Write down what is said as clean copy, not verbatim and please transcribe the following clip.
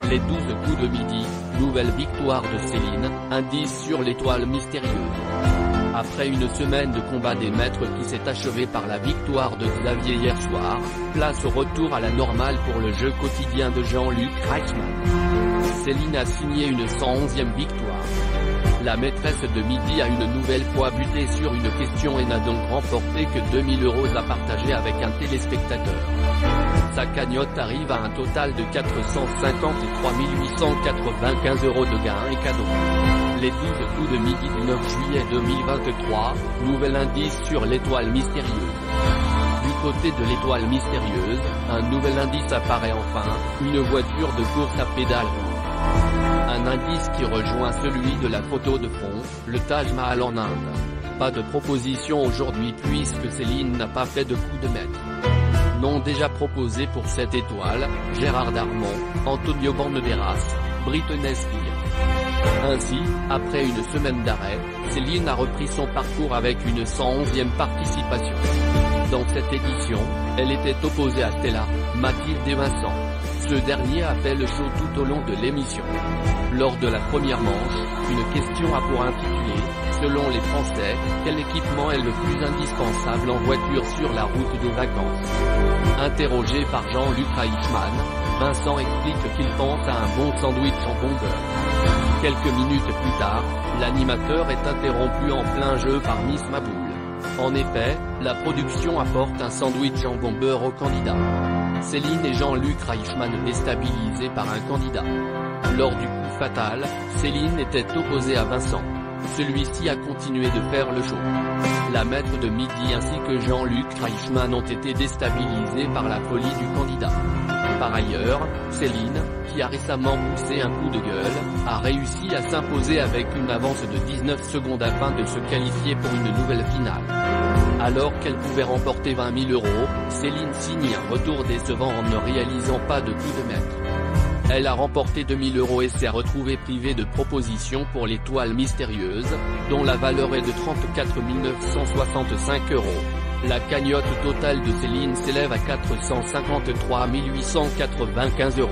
Les 12 coups de midi, nouvelle victoire de Céline, indice sur l'étoile mystérieuse. Après une semaine de combat des maîtres qui s'est achevée par la victoire de Xavier hier soir, place au retour à la normale pour le jeu quotidien de Jean-Luc Reichmann. Céline a signé une 111e victoire. La maîtresse de midi a une nouvelle fois buté sur une question et n'a donc remporté que 2000 € à partager avec un téléspectateur. Sa cagnotte arrive à un total de 453 895 € de gains et cadeaux. Les 12 coups de midi du 9 juillet 2023, nouvel indice sur l'étoile mystérieuse. Du côté de l'étoile mystérieuse, un nouvel indice apparaît enfin, une voiture de course à pédales. Un indice qui rejoint celui de la photo de fond, le Taj Mahal en Inde. Pas de proposition aujourd'hui puisque Céline n'a pas fait de coup de maître. Nom déjà proposé pour cette étoile, Gérard Darmon, Antonio Banderas, Britney Spears. Ainsi, après une semaine d'arrêt, Céline a repris son parcours avec une 111e participation. Dans cette édition, elle était opposée à Stella, Mathilde et Vincent. Ce dernier a fait le show tout au long de l'émission. Lors de la première manche, une question a pour intitulé, selon les Français, quel équipement est le plus indispensable en voiture sur la route de vacances? Interrogé par Jean-Luc Reichmann, Vincent explique qu'il pense à un bon sandwich en beurre. Quelques minutes plus tard, l'animateur est interrompu en plein jeu par Miss Maboul. En effet, la production apporte un sandwich jambon beurre au candidat. Céline et Jean-Luc Reichmann déstabilisés par un candidat. Lors du coup fatal, Céline était opposée à Vincent. Celui-ci a continué de faire le show. La maître de midi ainsi que Jean-Luc Reichmann ont été déstabilisés par la folie du candidat. Par ailleurs, Céline, qui a récemment poussé un coup de gueule, a réussi à s'imposer avec une avance de 19 secondes afin de se qualifier pour une nouvelle finale. Alors qu'elle pouvait remporter 20 000 €, Céline signe un retour décevant en ne réalisant pas de coup de maître. Elle a remporté 2000 € et s'est retrouvée privée de propositions pour l'étoile mystérieuse, dont la valeur est de 34 965 €. La cagnotte totale de Céline s'élève à 453 895 €.